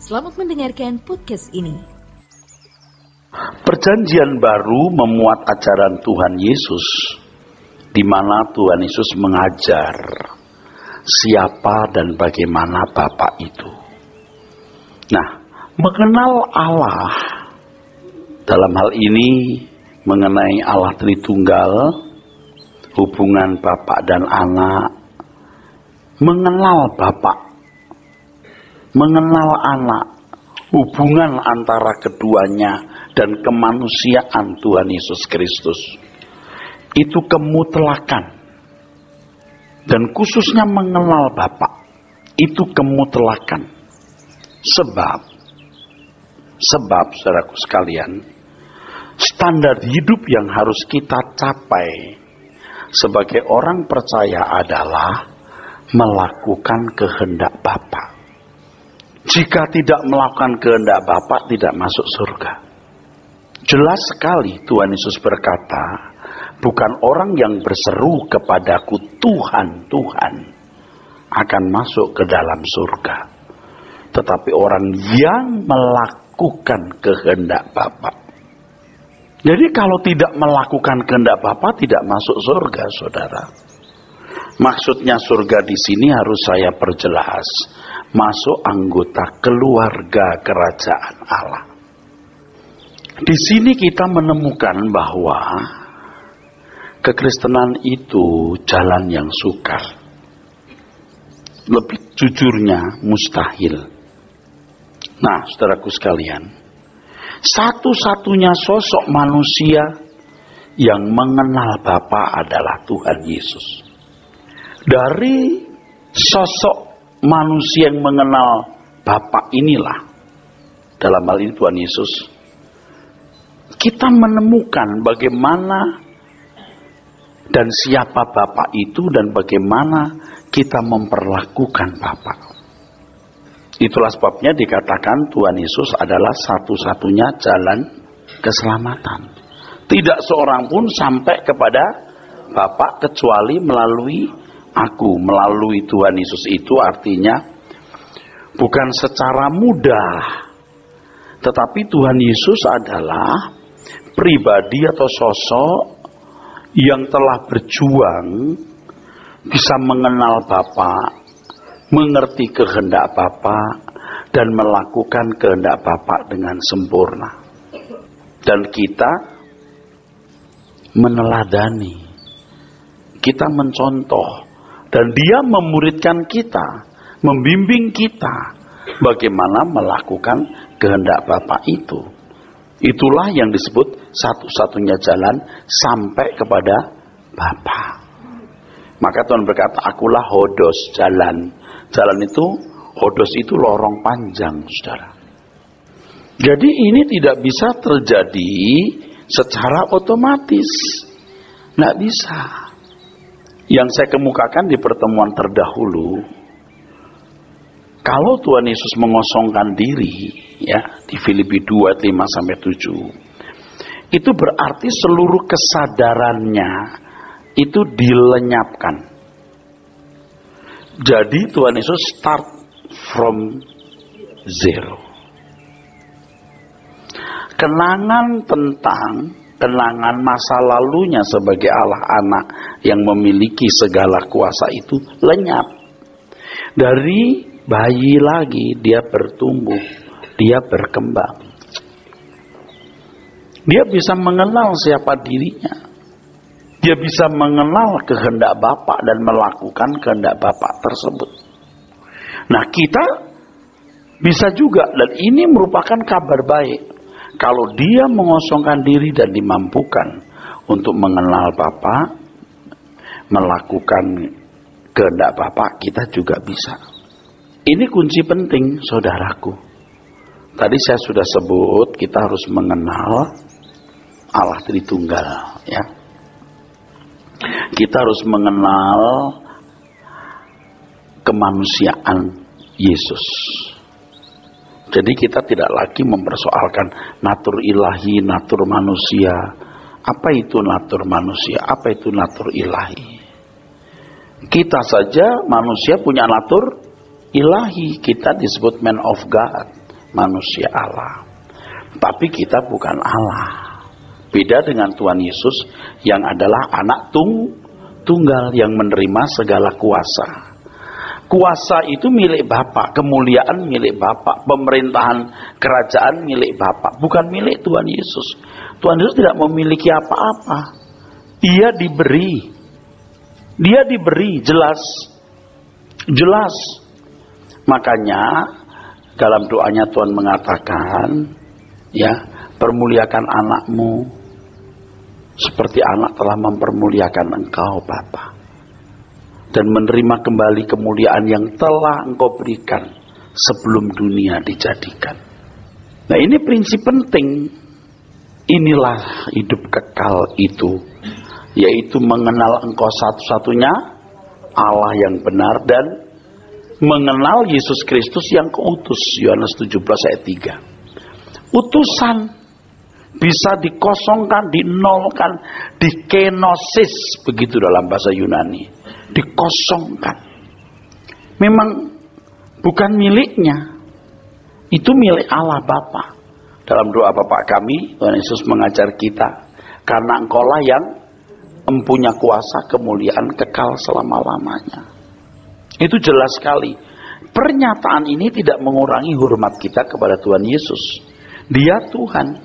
Selamat mendengarkan podcast ini. Perjanjian baru memuat ajaran Tuhan Yesus, di mana Tuhan Yesus mengajar siapa dan bagaimana Bapa itu. Nah, mengenal Allah dalam hal ini mengenai Allah Tritunggal, hubungan Bapa dan Anak, mengenal Bapa, mengenal Anak, hubungan antara keduanya dan kemanusiaan Tuhan Yesus Kristus. Itu kemutlakan. Dan khususnya mengenal Bapa, itu kemutlakan. Sebab saudaraku sekalian, standar hidup yang harus kita capai sebagai orang percaya adalah melakukan kehendak Bapa. Jika tidak melakukan kehendak Bapa, tidak masuk surga. Jelas sekali Tuhan Yesus berkata, bukan orang yang berseru kepadaku Tuhan, Tuhan akan masuk ke dalam surga, tetapi orang yang melakukan kehendak Bapa. Jadi kalau tidak melakukan kehendak Bapa, tidak masuk surga, saudara. Maksudnya surga di sini harus saya perjelas, masuk anggota keluarga kerajaan Allah. Di sini kita menemukan bahwa kekristenan itu jalan yang sukar. Lebih jujurnya mustahil. Nah, saudaraku sekalian, satu-satunya sosok manusia yang mengenal Bapa adalah Tuhan Yesus. Dari sosok manusia yang mengenal Bapa inilah, dalam hal ini Tuhan Yesus, kita menemukan bagaimana dan siapa Bapa itu dan bagaimana kita memperlakukan Bapa. Itulah sebabnya dikatakan Tuhan Yesus adalah satu-satunya jalan keselamatan. Tidak seorang pun sampai kepada Bapa kecuali melalui aku, melalui Tuhan Yesus. Itu artinya bukan secara mudah, tetapi Tuhan Yesus adalah pribadi atau sosok yang telah berjuang, bisa mengenal Bapa, mengerti kehendak Bapa, dan melakukan kehendak Bapa dengan sempurna. Dan kita meneladani, kita mencontoh, dan dia memuridkan kita, membimbing kita bagaimana melakukan kehendak Bapa itu. Itulah yang disebut satu-satunya jalan sampai kepada Bapa. Maka Tuhan berkata, akulah hodos, jalan. Jalan itu, hodos itu lorong panjang, saudara. Jadi ini tidak bisa terjadi secara otomatis. Nggak bisa. Yang saya kemukakan di pertemuan terdahulu, kalau Tuhan Yesus mengosongkan diri, ya, di Filipi 2, 5-7, itu berarti seluruh kesadarannya itu dilenyapkan. Jadi Tuhan Yesus start from zero. Kenangan masa lalunya sebagai Allah anak yang memiliki segala kuasa itu lenyap. Dari bayi lagi dia bertumbuh, dia berkembang. Dia bisa mengenal siapa dirinya. Dia bisa mengenal kehendak Bapa dan melakukan kehendak Bapa tersebut. Nah, kita bisa juga, dan ini merupakan kabar baik. Kalau dia mengosongkan diri dan dimampukan untuk mengenal Bapa, melakukan kehendak Bapa, kita juga bisa. Ini kunci penting, saudaraku. Tadi saya sudah sebut, kita harus mengenal Allah Tritunggal, ya. Kita harus mengenal kemanusiaan Yesus. Jadi kita tidak lagi mempersoalkan natur ilahi, natur manusia. Apa itu natur manusia? Apa itu natur ilahi? Kita saja manusia punya natur ilahi. Kita disebut man of God. manusia Allah. Tapi kita bukan Allah. Beda dengan Tuhan Yesus yang adalah anak tunggal yang menerima segala kuasa. Kuasa itu milik Bapa, kemuliaan milik Bapa, pemerintahan kerajaan milik Bapa, bukan milik Tuhan Yesus. Tuhan Yesus tidak memiliki apa-apa. Dia diberi. Dia diberi, jelas. Jelas. Makanya dalam doanya Tuhan mengatakan, ya, permuliakan anakmu seperti anak telah mempermuliakan engkau, Bapa. Dan menerima kembali kemuliaan yang telah engkau berikan sebelum dunia dijadikan. Nah, ini prinsip penting. Inilah hidup kekal itu, yaitu mengenal engkau satu-satunya Allah yang benar dan mengenal Yesus Kristus yang keutus. Yohanes 17 ayat 3. Utusan bisa dikosongkan, dinolkan, dikenosis, begitu dalam bahasa Yunani. Dikosongkan. Memang bukan miliknya. Itu milik Allah Bapa. Dalam doa Bapa kami, Tuhan Yesus mengajar kita, karena engkaulah yang mempunyai kuasa kemuliaan kekal selama-lamanya. Itu jelas sekali. Pernyataan ini tidak mengurangi hormat kita kepada Tuhan Yesus. Dia Tuhan.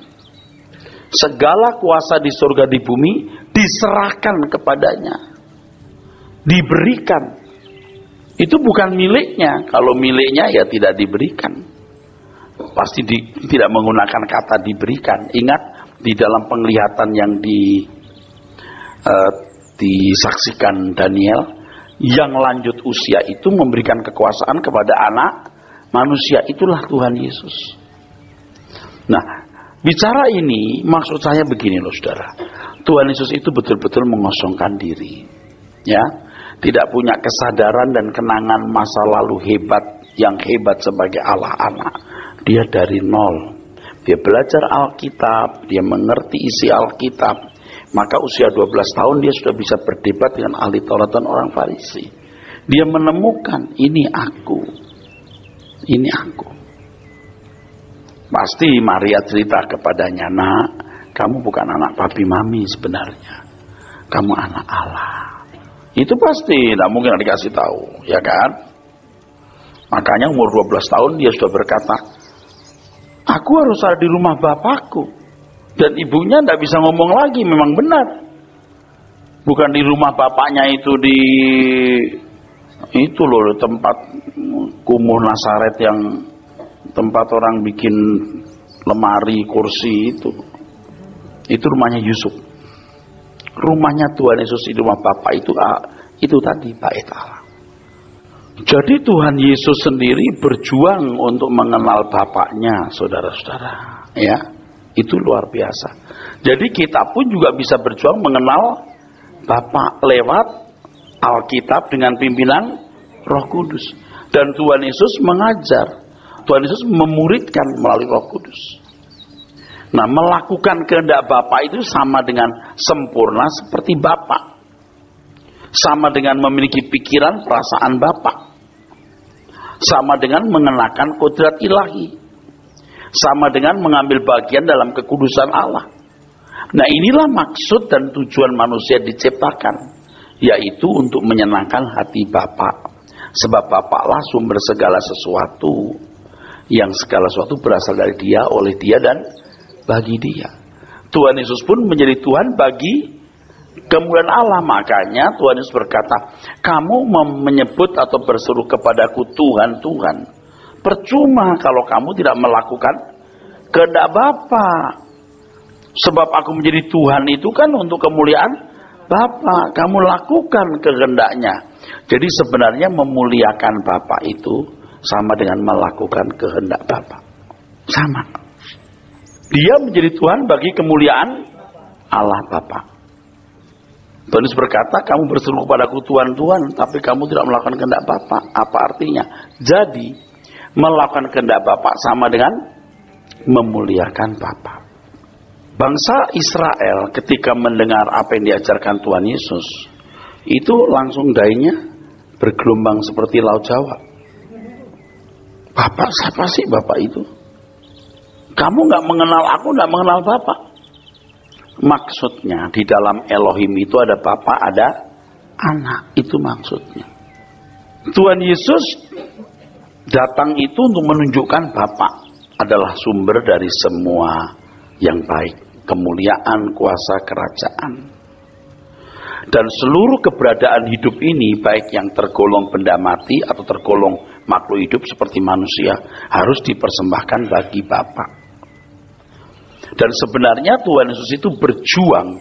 Segala kuasa di surga di bumi diserahkan kepadanya. Diberikan. Itu bukan miliknya. Kalau miliknya ya tidak diberikan. Pasti tidak menggunakan kata diberikan. Ingat di dalam penglihatan yang disaksikan Daniel, yang lanjut usia itu memberikan kekuasaan kepada anak manusia, itulah Tuhan Yesus. Nah, bicara ini maksud saya begini loh saudara. Tuhan Yesus itu betul-betul mengosongkan diri. Ya, tidak punya kesadaran dan kenangan masa lalu yang hebat sebagai Allah anak. Dia dari nol. Dia belajar Alkitab, dia mengerti isi Alkitab. Maka usia 12 tahun dia sudah bisa berdebat dengan ahli Taurat dan orang Farisi. Dia menemukan, ini aku. Ini aku. Pasti Maria cerita kepadanya, nak, kamu bukan anak papi mami sebenarnya. Kamu anak Allah. Itu pasti, tidak mungkin dikasih tahu, ya kan? Makanya umur 12 tahun dia sudah berkata, aku harus ada di rumah bapakku. Dan ibunya tidak bisa ngomong lagi, memang benar. Bukan di rumah bapaknya itu loh tempat kumuh Nasaret yang tempat orang bikin lemari, kursi itu. Itu rumahnya Yusuf. Rumahnya Tuhan Yesus di rumah Bapa itu tadi bait Allah. Jadi Tuhan Yesus sendiri berjuang untuk mengenal Bapaknya, saudara-saudara. Ya, itu luar biasa. Jadi kita pun juga bisa berjuang mengenal Bapa lewat Alkitab dengan pimpinan Roh Kudus. Dan Tuhan Yesus mengajar, Tuhan Yesus memuridkan melalui Roh Kudus. Nah, melakukan kehendak Bapa itu sama dengan sempurna seperti Bapa. Sama dengan memiliki pikiran, perasaan Bapa. Sama dengan mengenakan kodrat ilahi. Sama dengan mengambil bagian dalam kekudusan Allah. Nah, inilah maksud dan tujuan manusia diciptakan, yaitu untuk menyenangkan hati Bapa. Sebab Bapalah sumber segala sesuatu, yang segala sesuatu berasal dari Dia, oleh Dia, dan bagi Dia. Tuhan Yesus pun menjadi Tuhan bagi kemuliaan Allah. Makanya Tuhan Yesus berkata, kamu menyebut atau berseru kepadaku Tuhan, Tuhan. Percuma kalau kamu tidak melakukan kehendak Bapa. Sebab aku menjadi Tuhan itu kan untuk kemuliaan Bapa. Kamu lakukan kehendaknya. Jadi sebenarnya memuliakan Bapa itu sama dengan melakukan kehendak Bapa. Sama. Dia menjadi Tuhan bagi kemuliaan Allah Bapa. Tuhan Yesus berkata, kamu berseru kepadaku Tuhan, Tuhan, tapi kamu tidak melakukan kehendak Bapa. Apa artinya? Jadi melakukan kehendak Bapa sama dengan memuliakan Bapa. Bangsa Israel ketika mendengar apa yang diajarkan Tuhan Yesus, itu langsung dainya bergelombang seperti laut Jawa. Bapak, siapa sih Bapak itu? Kamu nggak mengenal aku, nggak mengenal Bapa. Maksudnya di dalam Elohim itu ada Bapa, ada Anak. Itu maksudnya. Tuhan Yesus datang itu untuk menunjukkan Bapa adalah sumber dari semua yang baik, kemuliaan, kuasa, kerajaan. Dan seluruh keberadaan hidup ini, baik yang tergolong benda mati atau tergolong makhluk hidup seperti manusia, harus dipersembahkan bagi Bapa. Dan sebenarnya Tuhan Yesus itu berjuang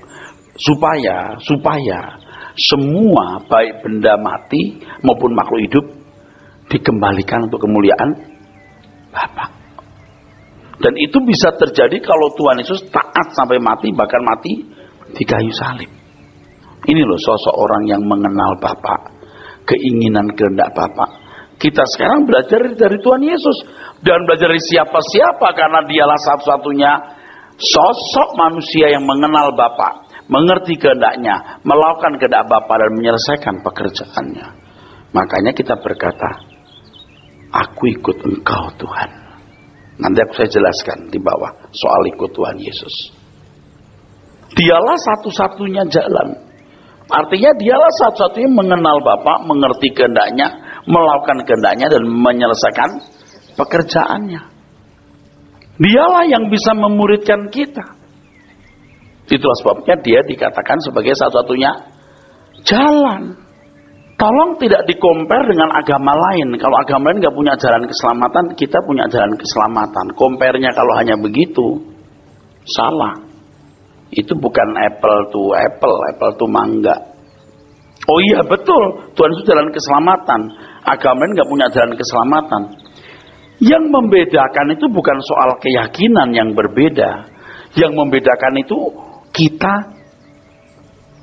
supaya semua baik benda mati maupun makhluk hidup dikembalikan untuk kemuliaan Bapa. Dan itu bisa terjadi kalau Tuhan Yesus taat sampai mati, bahkan mati di kayu salib. Ini loh sosok orang yang mengenal Bapa, keinginan kehendak Bapa. Kita sekarang belajar dari Tuhan Yesus dan belajar dari siapa-siapa, karena dialah satu-satunya sosok manusia yang mengenal Bapa, mengerti kehendaknya, melakukan kehendak Bapa dan menyelesaikan pekerjaannya. Makanya kita berkata, aku ikut Engkau Tuhan. Nanti saya jelaskan di bawah soal ikut Tuhan Yesus. Dialah satu-satunya jalan. Artinya dialah satu-satunya mengenal Bapa, mengerti kehendaknya, melakukan kehendaknya dan menyelesaikan pekerjaannya. Dialah yang bisa memuridkan kita. Itulah sebabnya dia dikatakan sebagai satu-satunya jalan. Tolong tidak dikompar dengan agama lain. Kalau agama lain nggak punya jalan keselamatan, kita punya jalan keselamatan. Komparnya kalau hanya begitu, salah. Itu bukan apple to apple, apple to mangga. Oh iya betul, Tuhan itu jalan keselamatan. Agama lain nggak punya jalan keselamatan. Yang membedakan itu bukan soal keyakinan yang berbeda. Yang membedakan itu kita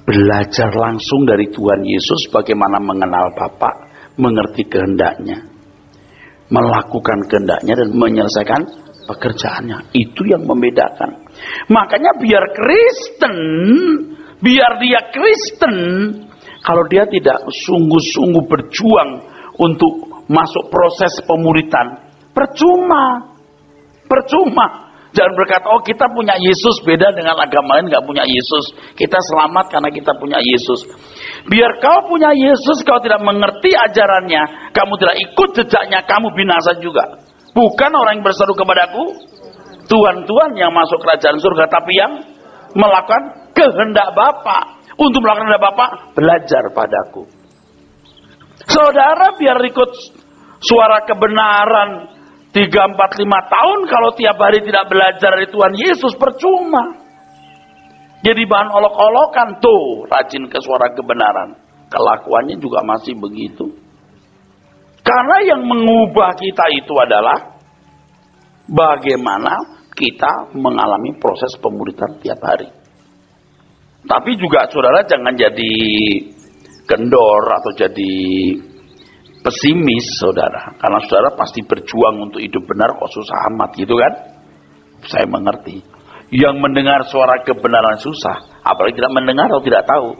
belajar langsung dari Tuhan Yesus bagaimana mengenal Bapa, mengerti kehendaknya, melakukan kehendaknya dan menyelesaikan pekerjaannya. Itu yang membedakan. Makanya biar dia Kristen, kalau dia tidak sungguh-sungguh berjuang untuk masuk proses pemuritan, percuma. Jangan berkata, oh kita punya Yesus, beda dengan agama lain gak punya Yesus. Kita selamat karena kita punya Yesus. Biar kau punya Yesus, kau tidak mengerti ajarannya, kamu tidak ikut jejaknya, kamu binasa juga. Bukan orang yang berseru kepadaku, Tuhan yang masuk kerajaan surga, tapi yang melakukan kehendak Bapa. Untuk melakukan kehendak Bapa, belajar padaku. Saudara biar ikut suara kebenaran 3, 4, 5 tahun, kalau tiap hari tidak belajar dari Tuhan Yesus, percuma. Jadi bahan olok-olokan, tuh rajin ke suara kebenaran. Kelakuannya juga masih begitu. Karena yang mengubah kita itu adalah bagaimana kita mengalami proses pemuritan tiap hari. Tapi juga saudara jangan jadi kendor atau jadi pesimis saudara. Karena saudara pasti berjuang untuk hidup benar kok susah amat gitu kan. Saya mengerti. Yang mendengar suara kebenaran susah. Apalagi tidak mendengar atau tidak tahu.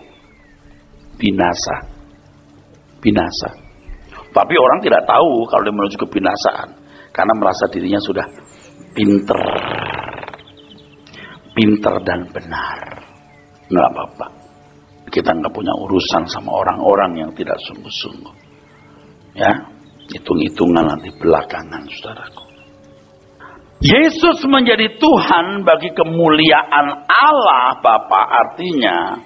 Binasa. Tapi orang tidak tahu kalau dia menuju kebinasaan. Karena merasa dirinya sudah pinter dan benar. Nggak apa-apa. Kita nggak punya urusan sama orang-orang yang tidak sungguh-sungguh. Ya, hitung-hitungan nanti belakangan, saudaraku. Yesus menjadi Tuhan bagi kemuliaan Allah Bapa, artinya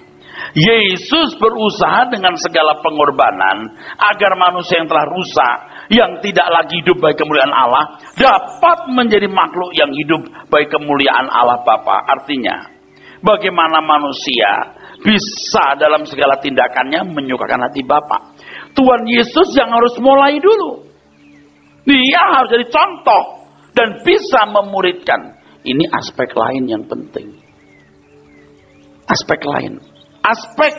Yesus berusaha dengan segala pengorbanan agar manusia yang telah rusak, yang tidak lagi hidup bagi kemuliaan Allah, dapat menjadi makhluk yang hidup bagi kemuliaan Allah Bapa. Artinya, bagaimana manusia bisa dalam segala tindakannya menyukakan hati Bapa. Tuhan Yesus yang harus mulai dulu. Dia harus jadi contoh dan bisa memuridkan. Ini aspek lain yang penting. Aspek lain. Aspek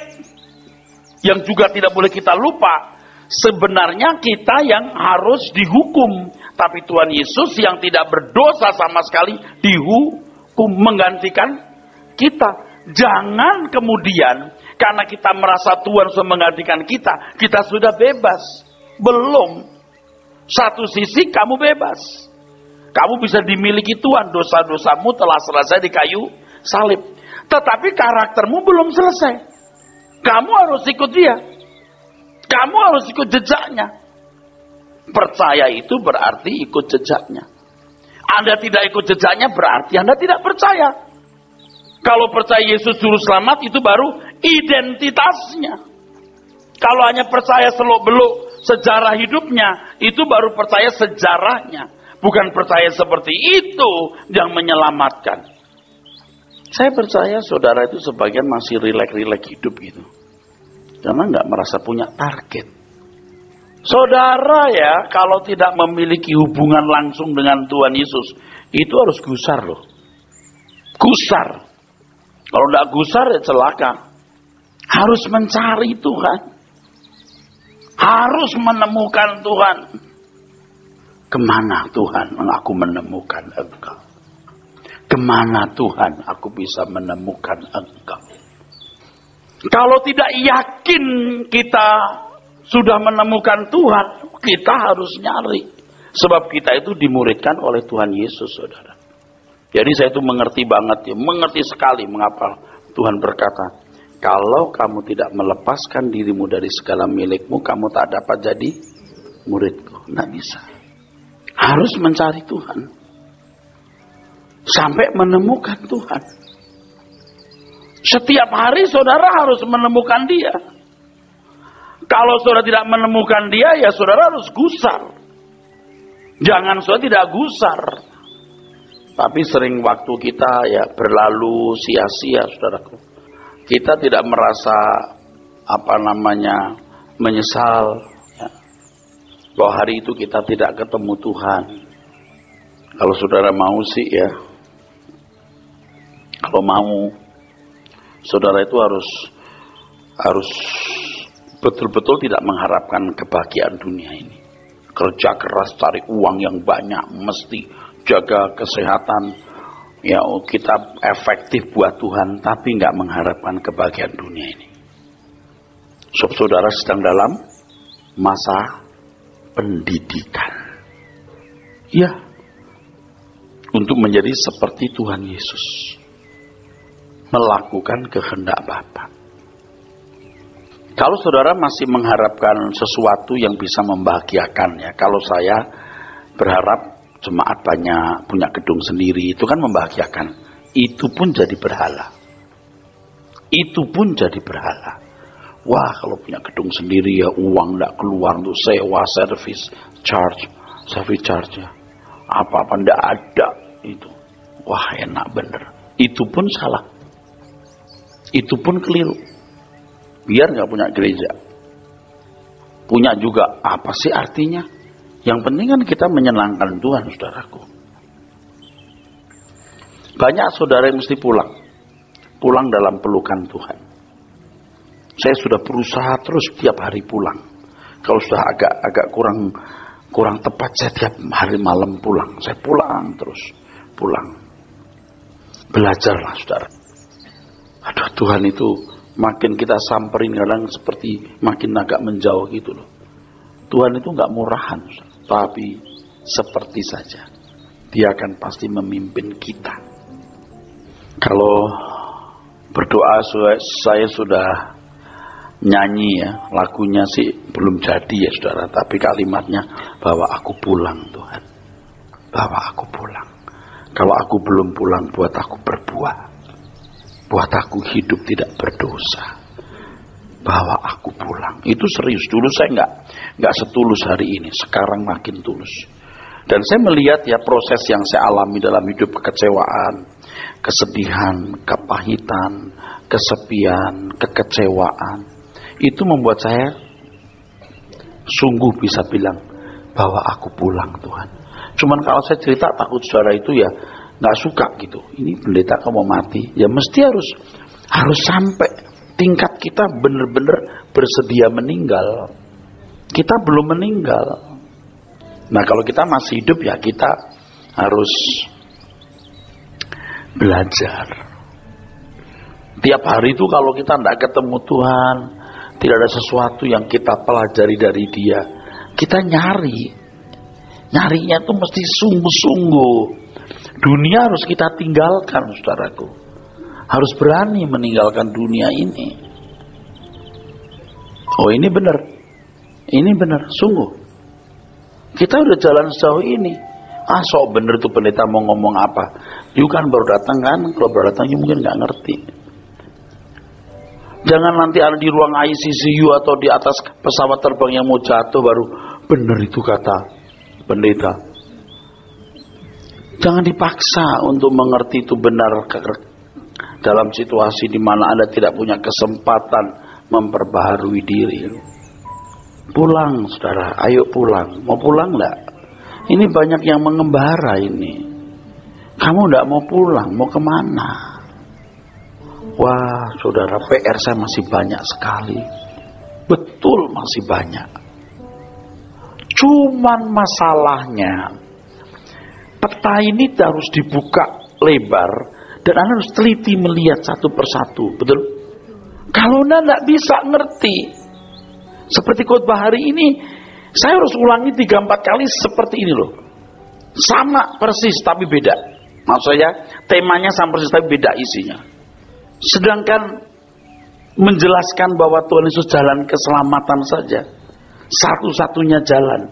yang juga tidak boleh kita lupa. Sebenarnya kita yang harus dihukum. Tapi Tuhan Yesus yang tidak berdosa sama sekali dihukum, menggantikan kita. Jangan kemudian karena kita merasa Tuhan sudah menggantikan kita sudah bebas. Belum. Satu sisi kamu bebas. Kamu bisa dimiliki Tuhan, dosa-dosamu telah selesai di kayu salib. Tetapi karaktermu belum selesai. Kamu harus ikut dia. Kamu harus ikut jejaknya. Percaya itu berarti ikut jejaknya. Anda tidak ikut jejaknya berarti Anda tidak percaya. Kalau percaya Yesus juru selamat itu baru identitasnya. Kalau hanya percaya seluk-beluk sejarah hidupnya, itu baru percaya sejarahnya. Bukan percaya seperti itu yang menyelamatkan. Saya percaya saudara itu sebagian masih rileks-rileks hidup gitu. Karena nggak merasa punya target. Saudara ya, kalau tidak memiliki hubungan langsung dengan Tuhan Yesus, itu harus gusar loh. Gusar. Kalau tidak gusar ya celaka. Harus mencari Tuhan. Harus menemukan Tuhan. Kemana Tuhan aku menemukan Engkau? Kemana Tuhan aku bisa menemukan Engkau? Kalau tidak yakin kita sudah menemukan Tuhan, kita harus nyari. Sebab kita itu dimuridkan oleh Tuhan Yesus, saudara. Jadi saya itu mengerti banget ya, mengerti sekali mengapa Tuhan berkata, kalau kamu tidak melepaskan dirimu dari segala milikmu, kamu tak dapat jadi muridku. Nggak bisa. Harus mencari Tuhan. Sampai menemukan Tuhan. Setiap hari saudara harus menemukan dia. Kalau saudara tidak menemukan dia, ya saudara harus gusar. Jangan saudara tidak gusar. Tapi sering waktu kita ya berlalu sia-sia, saudaraku. Kita tidak merasa menyesal. Ya. Bahwa hari itu kita tidak ketemu Tuhan. Kalau saudara mau sih ya, kalau mau, saudara itu harus betul-betul tidak mengharapkan kebahagiaan dunia ini. Kerja keras, cari uang yang banyak, mesti jaga kesehatan, ya kita efektif buat Tuhan, tapi nggak mengharapkan kebahagiaan dunia ini. Saudara sedang dalam masa pendidikan, ya, untuk menjadi seperti Tuhan Yesus, melakukan kehendak Bapa. Kalau saudara masih mengharapkan sesuatu yang bisa membahagiakan, ya, kalau saya berharap jemaat banyak, punya gedung sendiri, itu kan membahagiakan. Itu pun jadi berhala. Itu pun jadi berhala. Wah, kalau punya gedung sendiri ya uang tidak keluar untuk sewa, service charge ya. Apa-apa tidak ada itu. Wah, enak bener. Itu pun salah. Itu pun keliru. Biar nggak punya gereja. Punya juga, apa sih artinya? Yang penting kan kita menyenangkan Tuhan, saudaraku. Banyak saudara yang mesti pulang. Pulang dalam pelukan Tuhan. Saya sudah berusaha terus tiap hari pulang. Kalau sudah agak kurang tepat, saya tiap hari malam pulang. Saya pulang terus. Pulang. Belajarlah, saudara. Aduh, Tuhan itu makin kita samperin kadang seperti makin agak menjauh gitu loh. Tuhan itu nggak murahan, tapi seperti saja Dia akan pasti memimpin kita. Kalau berdoa saya sudah nyanyi ya, lagunya sih belum jadi ya saudara, tapi kalimatnya, bawa aku pulang Tuhan, bawa aku pulang. Kalau aku belum pulang, buat aku berbuah, buat aku hidup tidak berdosa. Bawa aku pulang. Itu serius. Dulu saya nggak setulus hari ini. Sekarang makin tulus. Dan saya melihat ya proses yang saya alami dalam hidup, kekecewaan, kesedihan, kepahitan, kesepian, kekecewaan. Itu membuat saya sungguh bisa bilang, bawa aku pulang Tuhan. Cuman kalau saya cerita takut saudara itu ya nggak suka gitu. Ini pendeta kamu mati. Ya mesti harus sampai tingkat kita benar-benar bersedia meninggal. Kita belum meninggal. Nah kalau kita masih hidup ya kita harus belajar. Tiap hari itu kalau kita tidak ketemu Tuhan, tidak ada sesuatu yang kita pelajari dari Dia, kita nyari Nyarinya itu mesti sungguh-sungguh. Dunia harus kita tinggalkan, saudaraku. Harus berani meninggalkan dunia ini. Oh, ini benar. Ini benar, sungguh. Kita udah jalan sejauh ini. Sok bener tuh pendeta mau ngomong apa. You kan baru datang kan. Kalau baru datang you mungkin gak ngerti. Jangan nanti ada di ruang ICU atau di atas pesawat terbang yang mau jatuh baru bener itu kata pendeta. Jangan dipaksa untuk mengerti itu benar dalam situasi di mana Anda tidak punya kesempatan memperbaharui diri. Pulang, saudara. Ayo pulang. Mau pulang enggak? Ini banyak yang mengembara ini. Kamu enggak mau pulang, mau kemana? Wah, saudara, PR saya masih banyak sekali. Betul, masih banyak. Cuman masalahnya, peta ini harus dibuka lebar dan Anda harus teliti melihat satu persatu, betul? Kalau Anda enggak bisa ngerti, seperti khotbah hari ini, saya harus ulangi 3-4 kali seperti ini loh. Sama persis tapi beda. Maksudnya temanya sama persis tapi beda isinya. Sedangkan menjelaskan bahwa Tuhan Yesus jalan keselamatan saja. Satu-satunya jalan.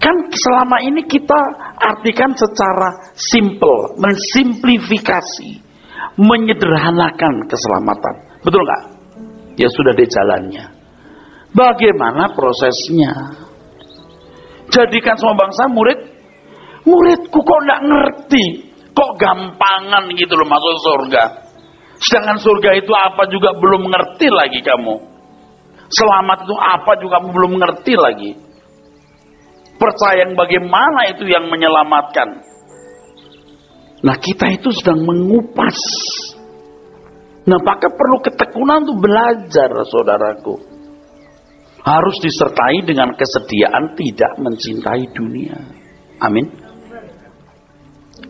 Kan selama ini kita artikan secara simple, mensimplifikasi, menyederhanakan keselamatan. Betul nggak? Ya sudah di jalannya. Bagaimana prosesnya? Jadikan semua bangsa murid. Muridku kok nggak ngerti, kok gampangan gitu loh masuk surga. Sedangkan surga itu apa juga belum ngerti lagi kamu. Selamat itu apa juga kamu belum ngerti lagi. Percaya yang bagaimana itu yang menyelamatkan. Nah, kita itu sedang mengupas. Nah, maka perlu ketekunan untuk belajar, saudaraku. Harus disertai dengan kesediaan tidak mencintai dunia. Amin.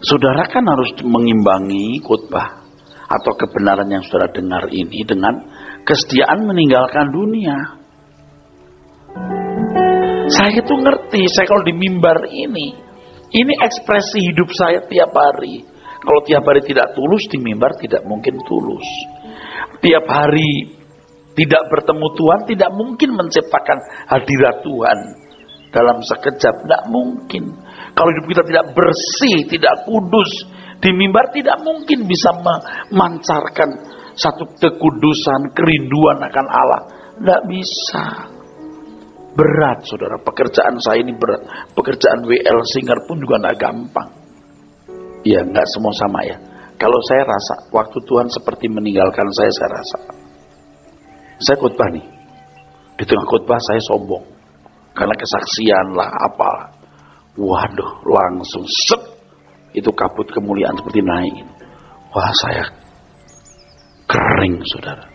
Saudara kan harus mengimbangi khotbah atau kebenaran yang saudara dengar ini dengan kesediaan meninggalkan dunia. Saya itu ngerti, saya kalau di mimbar ini ekspresi hidup saya tiap hari. Kalau tiap hari tidak tulus, di mimbar tidak mungkin tulus. Tiap hari tidak bertemu Tuhan, tidak mungkin menciptakan hadirat Tuhan dalam sekejap, tidak mungkin. Kalau hidup kita tidak bersih, tidak kudus, di mimbar tidak mungkin bisa memancarkan satu kekudusan, kerinduan akan Allah. Tidak bisa. Berat, saudara. Pekerjaan saya ini berat. Pekerjaan WL Singer pun juga tidak gampang. Ya, nggak semua sama ya. Kalau saya rasa, waktu Tuhan seperti meninggalkan saya rasa. Saya khotbah nih. Di tengah khotbah saya sombong. Karena kesaksian lah, apalah. Waduh, langsung set. Itu kabut kemuliaan seperti naik. Wah, saya kering, saudara.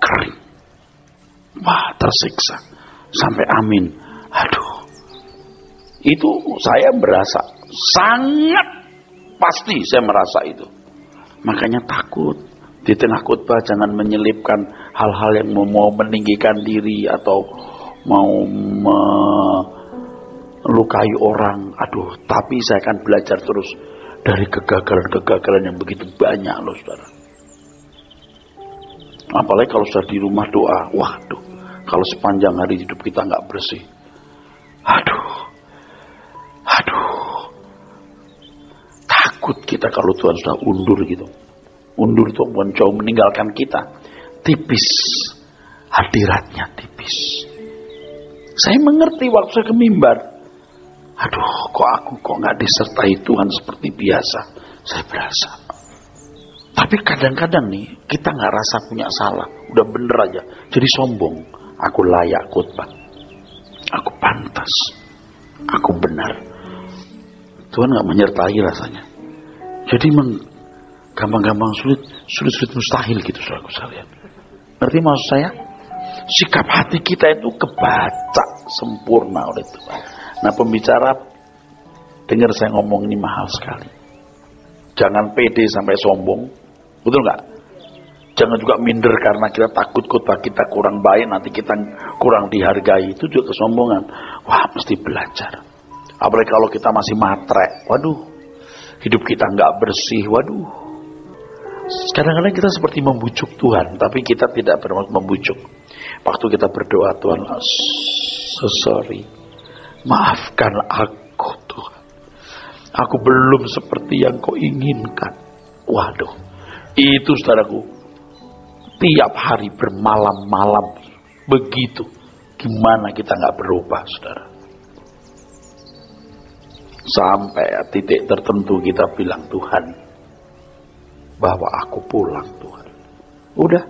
Kering. Wah, tersiksa. Sampai amin. Aduh. Itu saya berasa. Sangat pasti saya merasa itu. Makanya takut. Di tengah khotbah jangan menyelipkan hal-hal yang mau meninggikan diri atau mau melukai orang. Aduh, tapi saya akan belajar terus dari kegagalan-kegagalan yang begitu banyak loh, saudara. Apalagi kalau sudah di rumah doa. Waduh, kalau sepanjang hari hidup kita nggak bersih. Aduh. Takut kita kalau Tuhan sudah undur gitu. Undur itu jauh meninggalkan kita. Tipis. Hadiratnya tipis. Saya mengerti waktu saya ke mimbar. Aduh, kok nggak disertai Tuhan seperti biasa. Saya berasa. Tapi kadang-kadang nih, kita nggak rasa punya salah. Udah bener aja. Jadi sombong. Aku layak khotbah. Aku pantas. Aku benar. Tuhan nggak menyertai rasanya. Jadi gampang-gampang sulit mustahil gitu, saudaraku sekalian. Ngerti maksud saya? Sikap hati kita itu kebaca sempurna oleh Tuhan. Nah, pembicara, dengar saya ngomong ini mahal sekali. Jangan pede sampai sombong. Betul nggak? Jangan juga minder karena kita takut khotbah kita kurang baik, nanti kita kurang dihargai. Itu juga kesombongan. Wah, mesti belajar. Apalagi kalau kita masih matre, waduh, hidup kita nggak bersih, waduh. Kadang-kadang kita seperti membujuk Tuhan, tapi kita tidak bermaksud membujuk. Waktu kita berdoa, Tuhan, so sorry, maafkan aku Tuhan. Aku belum seperti yang kau inginkan. Waduh, itu saudaraku, tiap hari bermalam-malam begitu. Gimana kita nggak berubah, saudara? Sampai titik tertentu kita bilang, Tuhan, bawa aku pulang Tuhan. Udah,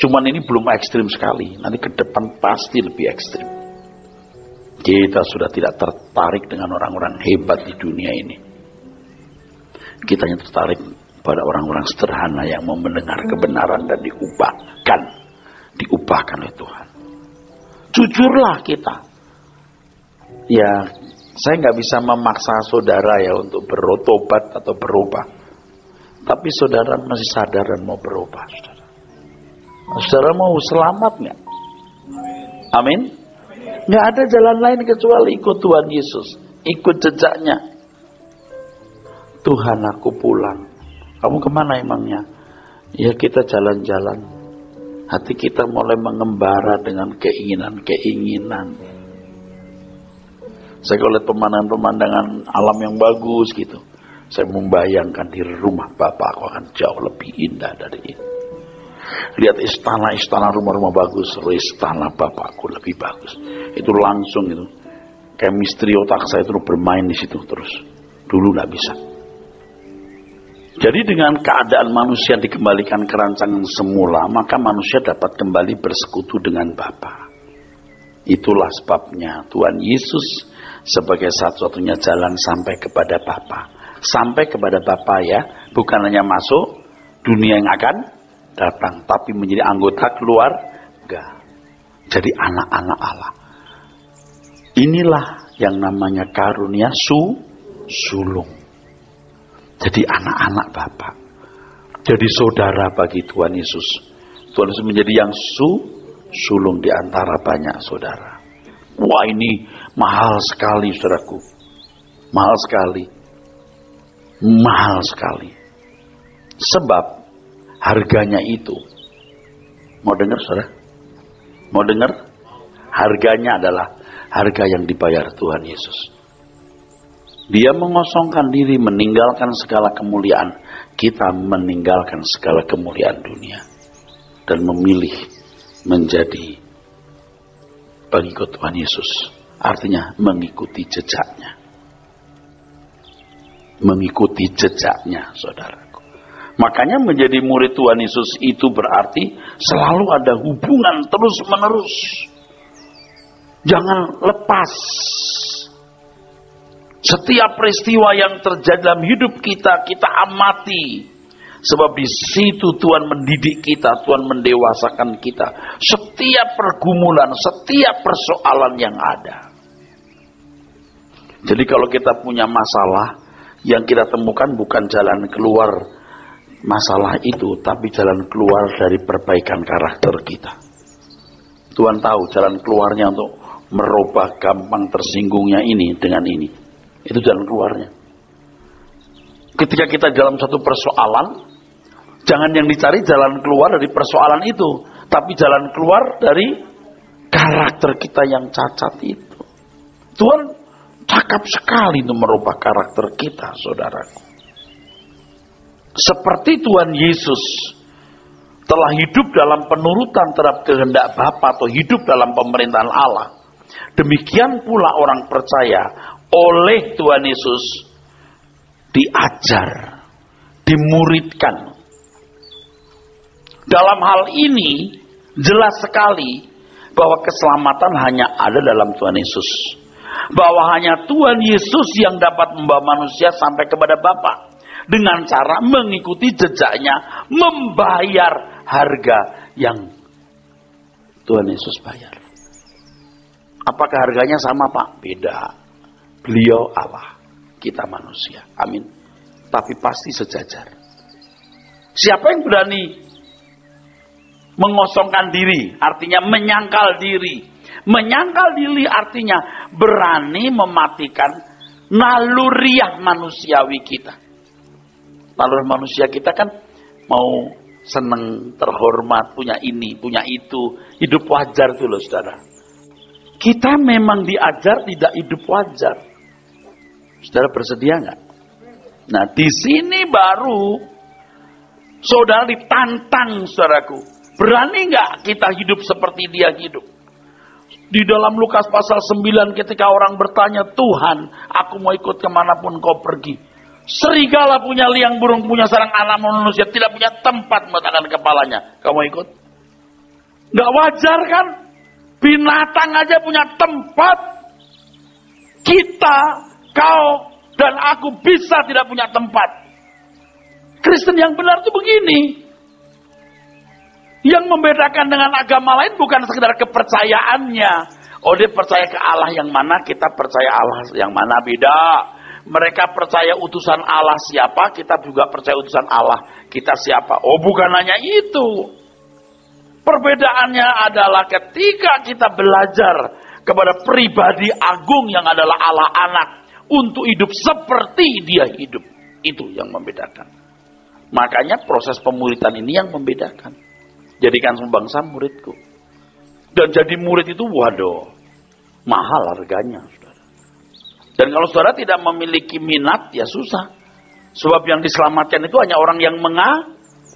cuman ini belum ekstrim sekali. Nanti ke depan pasti lebih ekstrim. Kita sudah tidak tertarik dengan orang-orang hebat di dunia ini. Kita hanya tertarik pada orang-orang sederhana yang mau mendengar kebenaran dan diubahkan oleh Tuhan. Jujurlah kita. Ya, saya nggak bisa memaksa saudara ya untuk bertobat atau berubah. Tapi saudara masih sadar dan mau berubah, saudara. Saudara mau selamat nggak? Amin. Nggak ada jalan lain kecuali ikut Tuhan Yesus, ikut jejaknya. Tuhan, aku pulang. Kamu kemana emangnya? Ya, kita jalan-jalan. Hati kita mulai mengembara dengan keinginan-keinginan. Saya kalau lihat pemandangan-pemandangan alam yang bagus gitu, saya membayangkan di rumah Bapak aku akan jauh lebih indah dari ini. Lihat istana-istana, rumah-rumah bagus, istana Bapakku lebih bagus. Itu langsung itu, chemistry otak saya terus bermain di situ terus. Dulu nggak bisa. Jadi dengan keadaan manusia dikembalikan ke rancangan semula, maka manusia dapat kembali bersekutu dengan Bapa. Itulah sebabnya Tuhan Yesus sebagai satu-satunya jalan sampai kepada Bapa. Sampai kepada Bapa ya, bukan hanya masuk dunia yang akan datang, tapi menjadi anggota keluarga. Jadi anak-anak Allah. Inilah yang namanya karunia sulung. Jadi anak-anak Bapa. Jadi saudara bagi Tuhan Yesus. Tuhan Yesus menjadi yang sulung di antara banyak saudara. Wah, ini mahal sekali, saudaraku. Mahal sekali. Mahal sekali. Sebab harganya itu. Mau dengar, saudara? Mau dengar? Harganya adalah harga yang dibayar Tuhan Yesus. Dia mengosongkan diri, meninggalkan segala kemuliaan. Kita meninggalkan segala kemuliaan dunia. Dan memilih menjadi pengikut Tuhan Yesus. Artinya mengikuti jejaknya. Mengikuti jejaknya, saudaraku. Makanya menjadi murid Tuhan Yesus itu berarti selalu ada hubungan terus-menerus. Jangan lepas. Setiap peristiwa yang terjadi dalam hidup kita, kita amati. Sebab di situ Tuhan mendidik kita, Tuhan mendewasakan kita. Setiap pergumulan, setiap persoalan yang ada. Jadi kalau kita punya masalah, yang kita temukan bukan jalan keluar masalah itu, tapi jalan keluar dari perbaikan karakter kita. Tuhan tahu jalan keluarnya untuk merubah gampang tersinggungnya ini dengan ini. Itu jalan keluarnya. Ketika kita dalam satu persoalan, jangan yang dicari jalan keluar dari persoalan itu, tapi jalan keluar dari karakter kita yang cacat itu. Tuhan cakap sekali untuk merubah karakter kita, saudaraku. Seperti Tuhan Yesus telah hidup dalam penurutan terhadap kehendak Bapa atau hidup dalam pemerintahan Allah, demikian pula orang percaya oleh Tuhan Yesus diajar, dimuridkan. Dalam hal ini jelas sekali bahwa keselamatan hanya ada dalam Tuhan Yesus. Bahwa hanya Tuhan Yesus yang dapat membawa manusia sampai kepada Bapa dengan cara mengikuti jejaknya, membayar harga yang Tuhan Yesus bayar. Apakah harganya sama, Pak? Beda. Beliau Allah, kita manusia. Amin. Tapi pasti sejajar. Siapa yang berani mengosongkan diri? Artinya menyangkal diri. Menyangkal diri artinya berani mematikan naluriah manusiawi kita. Naluri manusia kita kan mau seneng, terhormat, punya ini, punya itu, hidup wajar tuh loh saudara. Kita memang diajar tidak hidup wajar. Saudara bersedia nggak? Nah di sini baru saudara ditantang, saudaraku. Berani nggak kita hidup seperti dia hidup? Di dalam Lukas pasal 9 ketika orang bertanya, Tuhan, aku mau ikut kemanapun kau pergi. Serigala punya liang burung, punya sarang anak manusia, tidak punya tempat meletakkan kepalanya. Kamu ikut? Nggak wajar kan? Binatang aja punya tempat. Kita, kau, dan aku bisa tidak punya tempat. Kristen yang benar itu begini. Yang membedakan dengan agama lain bukan sekedar kepercayaannya. Oh dia percaya ke Allah yang mana, kita percaya Allah yang mana, beda. Mereka percaya utusan Allah siapa, kita juga percaya utusan Allah kita siapa. Oh bukan hanya itu. Perbedaannya adalah ketika kita belajar kepada pribadi agung yang adalah Allah anak untuk hidup seperti dia hidup. Itu yang membedakan. Makanya proses pemuritan ini yang membedakan. Jadikan semua bangsa muridku. Dan jadi murid itu waduh, mahal harganya. Saudara. Dan kalau saudara tidak memiliki minat, ya susah. Sebab yang diselamatkan itu hanya orang yang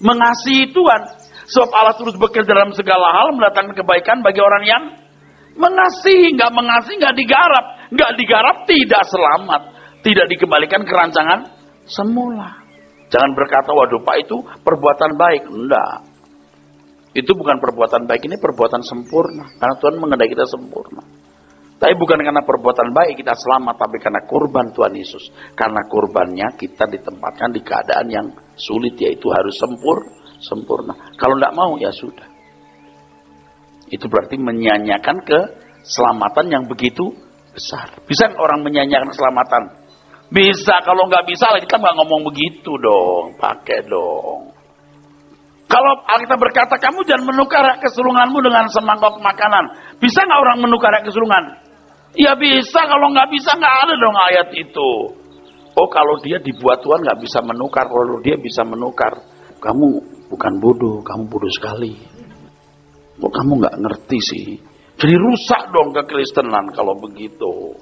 mengasihi Tuhan. Sebab Allah terus bekerja dalam segala hal, mendatangkan kebaikan bagi orang yang mengasihi. Nggak digarap. Nggak digarap tidak selamat. Tidak dikembalikan ke rancangan semula. Jangan berkata, waduh Pak itu perbuatan baik. Enggak. Itu bukan perbuatan baik, ini perbuatan sempurna. Karena Tuhan mengendaki kita sempurna. Tapi bukan karena perbuatan baik kita selamat, tapi karena kurban Tuhan Yesus. Karena kurbannya kita ditempatkan di keadaan yang sulit, yaitu harus sempurna. Kalau tidak mau, ya sudah. Itu berarti menyanyiakan keselamatan yang begitu besar. Bisa orang menyanyiakan keselamatan? Bisa, kalau nggak bisa, kita nggak ngomong begitu dong. Pakai dong. Kalau kita berkata, kamu jangan menukar kesulunganmu dengan semangkok makanan. Bisa nggak orang menukar kesulungan? Ya bisa, kalau nggak bisa nggak ada dong ayat itu. Oh kalau dia dibuat Tuhan nggak bisa menukar, kalau dia bisa menukar. Kamu bukan bodoh, kamu bodoh sekali. Kok kamu nggak ngerti sih? Jadi rusak dong kekristenan kalau begitu.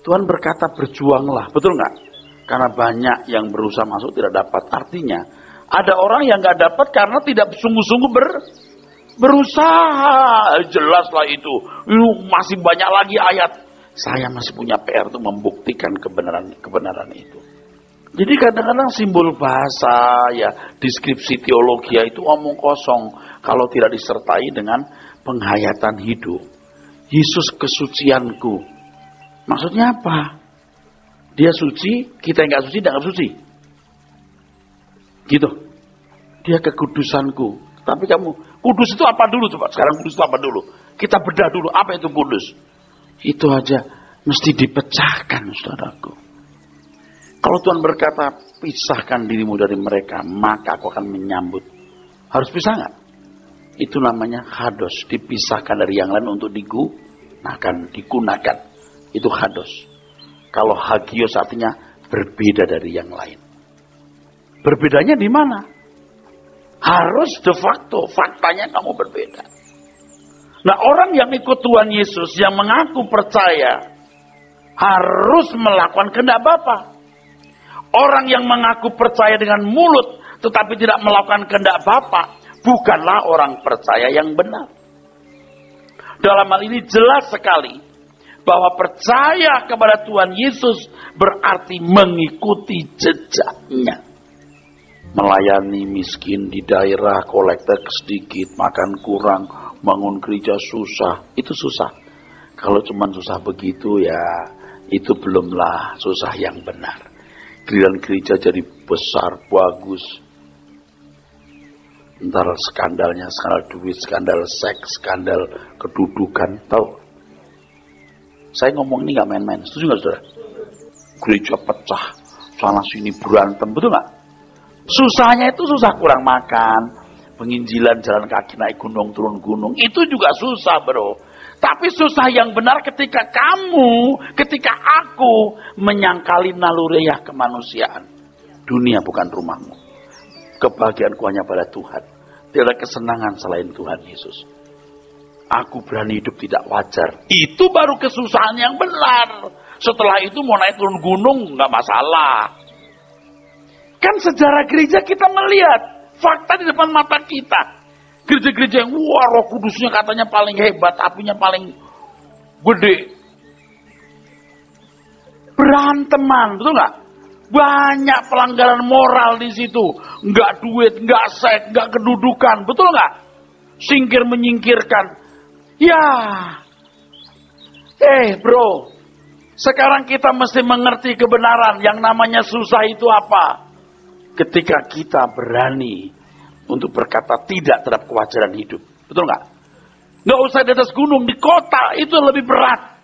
Tuhan berkata berjuanglah, betul nggak? Karena banyak yang berusaha masuk tidak dapat. Artinya, ada orang yang nggak dapat karena tidak sungguh-sungguh berusaha. Jelaslah itu. Masih banyak lagi ayat. Saya masih punya PR untuk membuktikan kebenaran itu. Jadi kadang-kadang simbol bahasa, ya deskripsi teologi itu omong kosong kalau tidak disertai dengan penghayatan hidup. Yesus kesucianku. Maksudnya apa? Dia suci, kita yang nggak suci, tidak suci. Gitu. Dia kekudusanku. Tapi kamu, kudus itu apa dulu coba? Sekarang kudus itu apa dulu? Kita bedah dulu, apa itu kudus? Itu aja mesti dipecahkan, saudaraku. Kalau Tuhan berkata, pisahkan dirimu dari mereka, maka aku akan menyambut. Harus pisah nggak? Itu namanya hados. Dipisahkan dari yang lain untuk digunakan. Itu hados. Kalau hagios artinya berbeda dari yang lain. Berbedanya di mana? Harus de facto, faktanya kamu berbeda. Nah orang yang ikut Tuhan Yesus, yang mengaku percaya, harus melakukan kehendak Bapa. Orang yang mengaku percaya dengan mulut, tetapi tidak melakukan kehendak Bapa, bukanlah orang percaya yang benar. Dalam hal ini jelas sekali, bahwa percaya kepada Tuhan Yesus berarti mengikuti jejaknya. Melayani miskin di daerah, kolektor sedikit, makan kurang, bangun gereja susah. Itu susah. Kalau cuma susah begitu ya, itu belumlah susah yang benar. Giliran gereja jadi besar, bagus. Ntar skandalnya, skandal duit, skandal seks, skandal kedudukan. Tahu? Saya ngomong ini gak main-main. Setuju gak saudara? Gereja pecah, sana sini berantem, betul gak? Susahnya itu susah kurang makan, penginjilan jalan kaki naik gunung turun gunung, itu juga susah bro. Tapi susah yang benar ketika aku menyangkali naluriah kemanusiaan. Dunia bukan rumahmu. Kebahagiaanku hanya pada Tuhan. Tidak ada kesenangan selain Tuhan Yesus. Aku berani hidup tidak wajar. Itu baru kesusahan yang benar. Setelah itu mau naik turun gunung nggak masalah. Kan sejarah gereja kita melihat fakta di depan mata kita. Gereja-gereja yang wah Roh Kudusnya katanya paling hebat, apinya paling gede. Beranteman, betul nggak? Banyak pelanggaran moral di situ. Nggak duit, nggak seks, nggak kedudukan, betul nggak? Singkir menyingkirkan. Ya, bro, sekarang kita mesti mengerti kebenaran. Yang namanya susah itu apa? Ketika kita berani untuk berkata tidak terhadap kewajaran hidup. Betul nggak? Nggak usah di atas gunung, di kota itu lebih berat.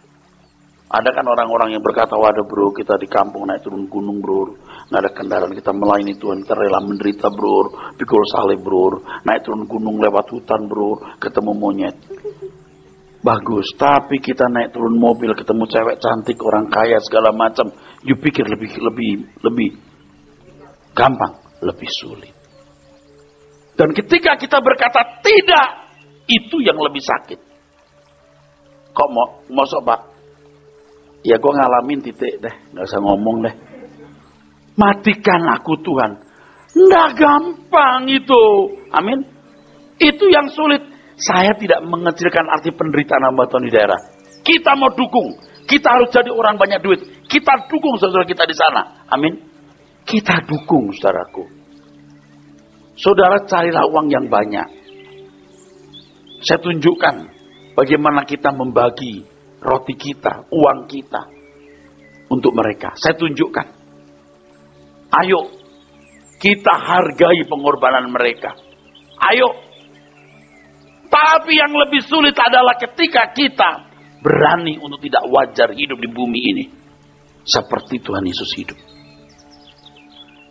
Ada kan orang-orang yang berkata, waduh bro, kita di kampung naik turun gunung bro. Nggak ada kendaraan, kita melayani Tuhan, kita rela menderita bro. Pikul saleh bro. Naik turun gunung lewat hutan bro, ketemu monyet. Bagus, tapi kita naik turun mobil, ketemu cewek cantik, orang kaya, segala macam. You pikir lebih gampang, lebih sulit. Dan ketika kita berkata tidak, itu yang lebih sakit. Kok mau pak? Ya gue ngalamin titik deh, nggak usah ngomong deh. Matikan aku Tuhan, nggak gampang itu. Amin. Itu yang sulit. Saya tidak mengecilkan arti penderitaan hamba Tuhan di daerah. Kita mau dukung, kita harus jadi orang banyak duit. Kita dukung saudara kita di sana. Amin. Kita dukung saudaraku. Saudara carilah uang yang banyak. Saya tunjukkan bagaimana kita membagi roti kita, uang kita untuk mereka. Saya tunjukkan. Ayo, kita hargai pengorbanan mereka. Ayo. Tapi yang lebih sulit adalah ketika kita berani untuk tidak wajar hidup di bumi ini. Seperti Tuhan Yesus hidup.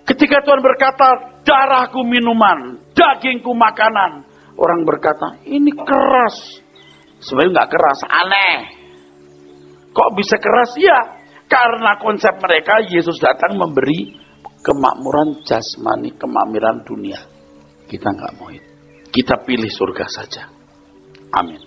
Ketika Tuhan berkata, darahku minuman, dagingku makanan. Orang berkata, ini keras. Sebenarnya nggak keras, aneh. Kok bisa keras? Ya, karena konsep mereka, Yesus datang memberi kemakmuran jasmani, kemakmuran dunia. Kita nggak mau itu. Kita pilih surga saja. Amin.